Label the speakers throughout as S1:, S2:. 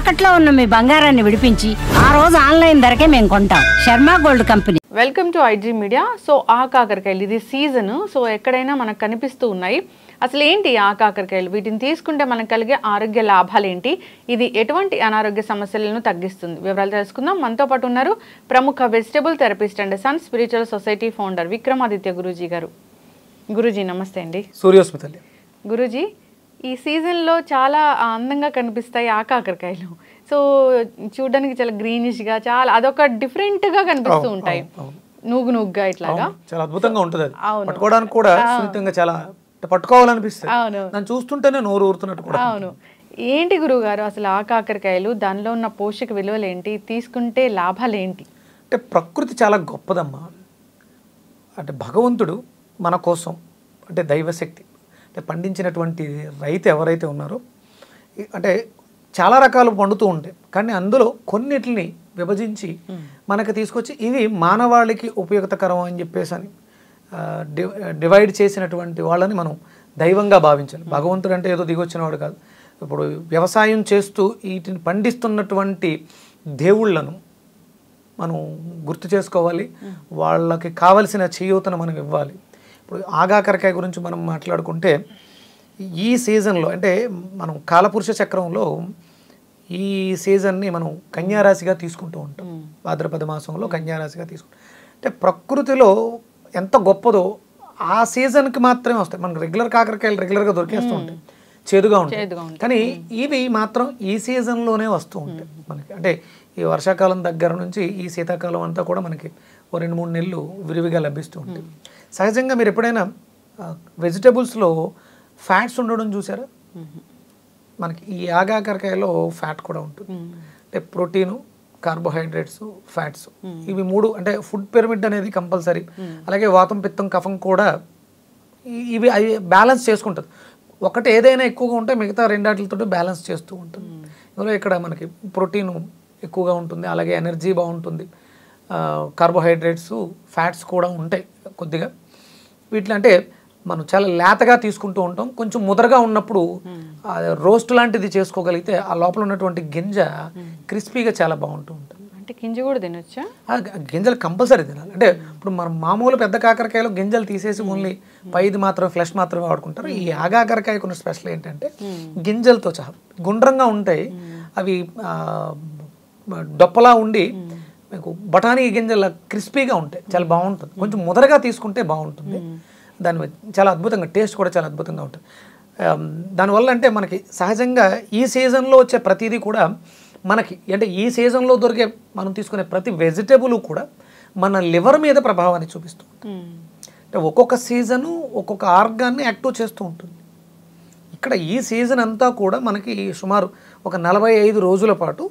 S1: తాకట్లో ఉన్న మీ బంగారాన్ని విడిపించి ఆ రోజు ఆన్లైన్ ధరకే మేము కొంటాం. Sharma gold company.
S2: Welcome to IG media. So ఆ కాకరకాయలు ఇది సీజన్, సో ఎక్కడైనా మనకు కనిపిస్తూ ఉన్నాయి. అసలు ఏంటి ఆ కాకరకాయలు, వీటిని తీసుకుంటే మనకు కలిగే ఆరోగ్య లాభాలు ఏంటి, ఇది ఎటువంటి అనారోగ్య సమస్యలను తగ్గిస్తుంది, వివరాలు తెలుసుకుందాం. మనతో పాటు ఉన్నారు ప్రముఖ vegetable therapist and sun spiritual society founder Vikramaditya Guruji గారు. గురూజీ నమస్తే అండి.
S3: సూర్యోస్మితల్లి.
S2: గురూజీ, ఈ సీజన్లో చాలా అందంగా కనిపిస్తాయి ఆ కాకరకాయలు. సో చూడడానికి చాలా గ్రీనిష్గా, చాలా అదొక డిఫరెంట్గా కనిపిస్తూ ఉంటాయి, నూగు నూగ్గా ఇట్లాగా
S3: చాలా అద్భుతంగా ఉంటుంది. అది పట్టుకోవడానికి కూడా సున్నితంగా చాలా పట్టుకోవాలనిపిస్తుంది. దాన్ని చూస్తుంటేనే నోరు ఊరుతున్నట్టు కూడా.
S2: అవును. ఏంటి గురువు గారు అసలు ఆ కాకరకాయలు, దానిలో ఉన్న పోషక విలువలు ఏంటి, తీసుకుంటే లాభాలు ఏంటి?
S3: అంటే ప్రకృతి చాలా గొప్పదమ్మా. అంటే భగవంతుడు మన కోసం, అంటే దైవశక్తి, అంటే పండించినటువంటి రైతు ఎవరైతే ఉన్నారో, అంటే చాలా రకాలు పండుతూ ఉంటాయి, కానీ అందులో కొన్నిటిని విభజించి మనకు తీసుకొచ్చి ఇవి మానవాళికి ఉపయుక్తకరం అని చెప్పేసి అని డివైడ్ చేసినటువంటి వాళ్ళని మనం దైవంగా భావించాలి. భగవంతుడు అంటే ఏదో దిగొచ్చిన వాడు కాదు. ఇప్పుడు వ్యవసాయం చేస్తూ వీటిని పండిస్తున్నటువంటి దేవుళ్ళను మనం గుర్తు చేసుకోవాలి, వాళ్ళకి కావలసిన చేయూతను మనం ఇవ్వాలి. ఇప్పుడు ఆగాకరకాయ గురించి మనం మాట్లాడుకుంటే, ఈ సీజన్లో అంటే మనం కాలపురుష చక్రంలో ఈ సీజన్ని మనం కన్యారాశిగా తీసుకుంటూ ఉంటాం. భాద్రపద మాసంలో కన్యారాశిగా తీసుకుంటాం. అంటే ప్రకృతిలో ఎంత గొప్పదో ఆ సీజన్కి మాత్రమే వస్తాయి. మనకు రెగ్యులర్ కాకరకాయలు రెగ్యులర్గా దొరికేస్తూ ఉంటాయి, చేదుగా ఉంటాయి, కానీ ఇవి మాత్రం ఈ సీజన్లోనే వస్తూ ఉంటాయి మనకి. అంటే ఈ వర్షాకాలం దగ్గర నుంచి ఈ శీతాకాలం అంతా కూడా మనకి ఓ 2-3 నెలలు విరివిగా లభిస్తూ ఉంటాయి. సహజంగా మీరు ఎప్పుడైనా వెజిటబుల్స్లో ఫ్యాట్స్ ఉండడం చూసారా? మనకి ఈ ఆగాకరకాయలో ఫ్యాట్ కూడా ఉంటుంది. అంటే ప్రోటీను, కార్బోహైడ్రేట్స్, ఫ్యాట్స్, ఇవి 3 అంటే ఫుడ్ పిరమిడ్ అనేది కంపల్సరీ. అలాగే వాతం, పిత్తం, కఫం కూడా ఇవి అవి బ్యాలెన్స్ చేసుకుంటుంది. ఒకటి ఏదైనా ఎక్కువగా ఉంటే మిగతా రెండాటితో బ్యాలెన్స్ చేస్తూ ఉంటుంది. ఇందులో ఇక్కడ మనకి ప్రోటీను ఎక్కువగా ఉంటుంది, అలాగే ఎనర్జీ బాగుంటుంది, కార్బోహైడ్రేట్స్, ఫ్యాట్స్ కూడా ఉంటాయి కొద్దిగా. వీటిలో అంటే మనం చాలా లేతగా తీసుకుంటూ ఉంటాం. కొంచెం ముదరగా ఉన్నప్పుడు రోస్ట్ లాంటిది చేసుకోగలిగితే ఆ లోపల ఉన్నటువంటి గింజ క్రిస్పీగా చాలా బాగుంటూ ఉంటుంది.
S2: అంటే గింజ కూడా తినొచ్చా?
S3: గింజలు కంపల్సరీ తినాలి. అంటే ఇప్పుడు మనం మామూలు పెద్ద కాకరకాయలో గింజలు తీసేసి ఓన్లీ పైది మాత్రమే, ఫ్లెష్ మాత్రమే వాడుకుంటారు. ఈ ఆగాకరకాయకు ఉన్న స్పెషల్ ఏంటంటే గింజలతో సహా గుండ్రంగా ఉంటాయి. అవి డొప్పలా ఉండి మీకు బఠానీ గింజల క్రిస్పీగా ఉంటాయి, చాలా బాగుంటుంది. కొంచెం ముదరగా తీసుకుంటే బాగుంటుంది. దాని చాలా అద్భుతంగా టేస్ట్ కూడా చాలా అద్భుతంగా ఉంటుంది. దానివల్ల అంటే మనకి సహజంగా ఈ సీజన్లో వచ్చే ప్రతిదీ కూడా మనకి, అంటే ఈ సీజన్లో దొరికే మనం తీసుకునే ప్రతి వెజిటేబుల్ కూడా మన లివర్ మీద ప్రభావాన్ని చూపిస్తూ ఉంటుంది. అంటే ఒక్కొక్క సీజను ఒక్కొక్క ఆర్గాన్ని యాక్టివ్ చేస్తూ ఉంటుంది. ఇక్కడ ఈ సీజన్ అంతా కూడా మనకి సుమారు ఒక 45 రోజుల పాటు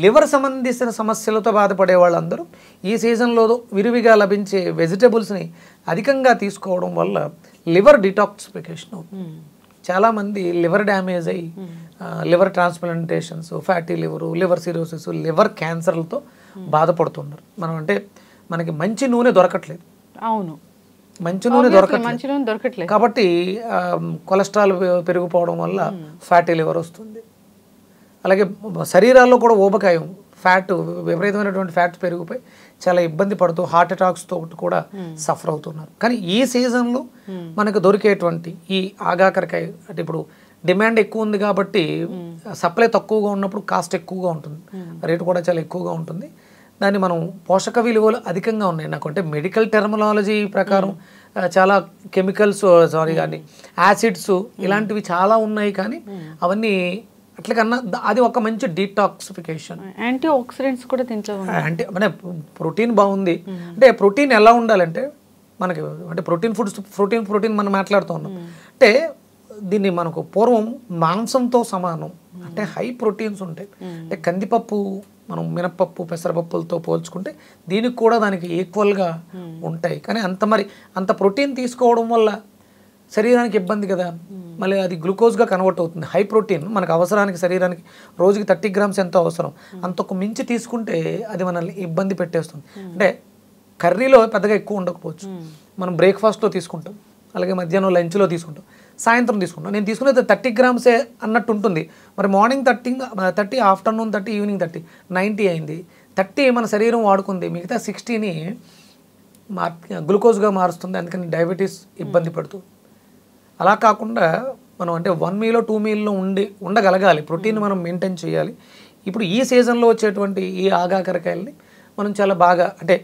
S3: లివర్ సంబంధించిన సమస్యలతో బాధపడే వాళ్ళందరూ ఈ సీజన్లో విరివిగా లభించే వెజిటబుల్స్ని అధికంగా తీసుకోవడం వల్ల లివర్ డిటాక్సిఫికేషన్ అవుతుంది. చాలామంది లివర్ డ్యామేజ్ అయ్యి liver transplantations, fatty liver, liver cirrhosis, liver క్యాన్సర్లతో బాధపడుతున్నారు. మనం అంటే మనకి మంచి నూనె దొరకట్లేదు.
S2: అవును,
S3: మంచి నూనె దొరకట్లేదు కాబట్టి కొలెస్ట్రాల్ పెరిగిపోవడం వల్ల ఫ్యాటీ లివర్ వస్తుంది. అలాగే శరీరాల్లో కూడా ఊబకాయం, ఫ్యాట్, విపరీతమైనటువంటి ఫ్యాట్ పెరిగిపోయి చాలా ఇబ్బంది పడుతూ హార్ట్ అటాక్స్తో కూడా సఫర్ అవుతున్నారు. కానీ ఈ సీజన్లో మనకు దొరికేటువంటి ఈ ఆగాకరకాయ, అంటే ఇప్పుడు డిమాండ్ ఎక్కువ ఉంది కాబట్టి సప్లై తక్కువగా ఉన్నప్పుడు కాస్ట్ ఎక్కువగా ఉంటుంది, రేటు కూడా చాలా ఎక్కువగా ఉంటుంది. దాన్ని మనం పోషక విలువలు అధికంగా ఉన్నాయి. నాకు అంటే మెడికల్ టెర్మినాలజీ ప్రకారం చాలా కెమికల్స్, కానీ యాసిడ్స్ ఇలాంటివి చాలా ఉన్నాయి, కానీ అవన్నీ అట్లా కన్నా అది ఒక మంచి డీటాక్సిఫికేషన్.
S2: యాంటీ ఆక్సిడెంట్స్ కూడా దీంట్లో
S3: అంటే మన ప్రోటీన్ బాగుంది. అంటే ప్రోటీన్ ఎలా ఉండాలంటే మనకి, అంటే ప్రోటీన్ మనం మాట్లాడుతూ ఉన్నాం. అంటే దీన్ని మనకు పూర్వం మాంసంతో సమానం, అంటే హై ప్రోటీన్స్ ఉంటాయి. అంటే కందిపప్పు, మనం మినపప్పు, పెసరపప్పులతో పోల్చుకుంటే దీనికి కూడా దానికి ఈక్వల్గా ఉంటాయి. కానీ అంత ప్రోటీన్ తీసుకోవడం వల్ల శరీరానికి ఇబ్బంది కదా, మళ్ళీ అది గ్లూకోజ్గా కన్వర్ట్ అవుతుంది. హై ప్రోటీన్ మనకు అవసరానికి, శరీరానికి రోజుకి 30 grams ఎంతో అవసరం, అంతకు మించి తీసుకుంటే అది మనల్ని ఇబ్బంది పెట్టేస్తుంది. అంటే కర్రీలో పెద్దగా ఎక్కువ ఉండకపోవచ్చు, మనం బ్రేక్ఫాస్ట్లో తీసుకుంటాం, అలాగే మధ్యాహ్నం లంచ్లో తీసుకుంటాం. సాయంత్రం తీసుకుంటాం. నేను తీసుకునేది 30 గ్రామ్సే అన్నట్టు ఉంటుంది. మరి మార్నింగ్ 30, ఆఫ్టర్నూన్ 30, ఈవినింగ్ 30, 90 అయింది. 30 మన శరీరం వాడుకుంది, మిగతా 60ని గ్లూకోజ్గా మారుస్తుంది. అందుకని డయాబెటీస్ ఇబ్బంది పడుతుంది. అలా కాకుండా మనం అంటే 1 మీలో 2 మీల్లో ఉండగలగాలి. ప్రోటీన్ మనం మెయింటైన్ చేయాలి. ఇప్పుడు ఈ సీజన్లో వచ్చేటువంటి ఈ ఆగాకరకాయల్ని మనం చాలా బాగా అంటే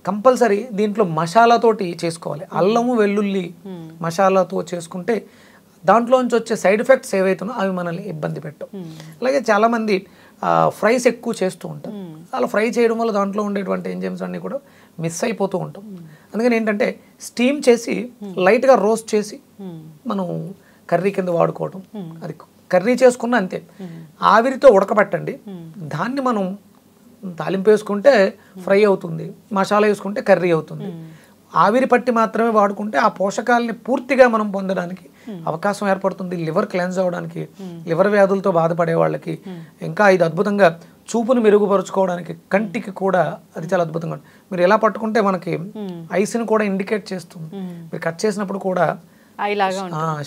S3: కంపల్సరీ దీంట్లో మసాలాతోటి చేసుకోవాలి. అల్లము వెల్లుల్లి మసాలాతో చేసుకుంటే దాంట్లోంచి వచ్చే సైడ్ ఎఫెక్ట్స్ ఏవైతున్నా అవి మనల్ని ఇబ్బంది పెట్టవు. అలాగే చాలామంది ఫ్రైస్ ఎక్కువ చేస్తూ ఉంటారు. అలా ఫ్రై చేయడం వల్ల దాంట్లో ఉండేటువంటి ఎంజైమ్స్ అన్నీ కూడా మిస్ అయిపోతూ ఉంటాం. అందుకని ఏంటంటే స్టీమ్ చేసి లైట్గా రోస్ట్ చేసి మనం కర్రీ కింద వాడుకోవడం. అది కర్రీ చేసుకున్న అంతే. ఆవిరితో ఉడకబెట్టండి, దాన్ని మనం తాలింపు వేసుకుంటే ఫ్రై అవుతుంది, మసాలా వేసుకుంటే కర్రీ అవుతుంది. ఆవిరి పట్టి మాత్రమే వాడుకుంటే ఆ పోషకాలని పూర్తిగా మనం పొందడానికి అవకాశం ఏర్పడుతుంది. లివర్ క్లెన్స్ అవ్వడానికి, లివర్ వ్యాధులతో బాధపడే వాళ్ళకి, ఇంకా ఇది అద్భుతంగా చూపును మెరుగుపరుచుకోవడానికి, కంటికి కూడా అది చాలా అద్భుతంగా ఉంటుంది. మీరు ఎలా పట్టుకుంటే మనకి ఐస్ని కూడా ఇండికేట్ చేస్తుంది. మీరు కట్ చేసినప్పుడు కూడా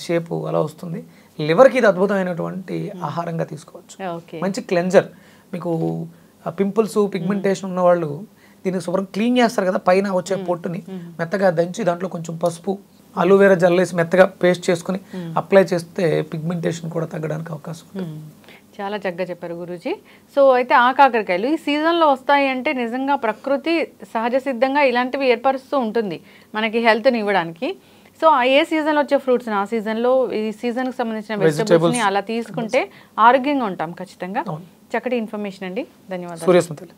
S3: షేపు అలా వస్తుంది. లివర్కి ఇది అద్భుతమైనటువంటి ఆహారంగా తీసుకోవచ్చు. మంచి క్లెన్జర్. మీకు పింపుల్స్, పిగ్మెంటేషన్ ఉన్న వాళ్ళు దీన్ని శుభ్రం క్లీన్ చేస్తారు కదా, పైన వచ్చే పొట్టుని మెత్తగా దంచి దాంట్లో కొంచెం పసుపు, అలోవెరా జల్లేసి మెత్తగా పేస్ట్ చేసుకుని అప్లై చేస్తే పిగ్మెంటేషన్ కూడా తగ్గడానికి అవకాశం ఉంటుంది.
S2: చాలా చక్కగా చెప్పారు గురూజీ. సో అయితే ఆకాకరకాయలు ఈ సీజన్లో వస్తాయి అంటే నిజంగా ప్రకృతి సహజ సిద్ధంగా ఇలాంటివి ఏర్పరుస్తూ ఉంటుంది మనకి హెల్త్ని ఇవ్వడానికి. సో ఏ సీజన్లో వచ్చే ఫ్రూట్స్ని ఆ సీజన్లో, ఈ సీజన్కి సంబంధించిన వెజిటబుల్స్ని అలా తీసుకుంటే ఆరోగ్యంగా ఉంటాం ఖచ్చితంగా. చక్కటి ఇన్ఫర్మేషన్ అండి, ధన్యవాదాలు.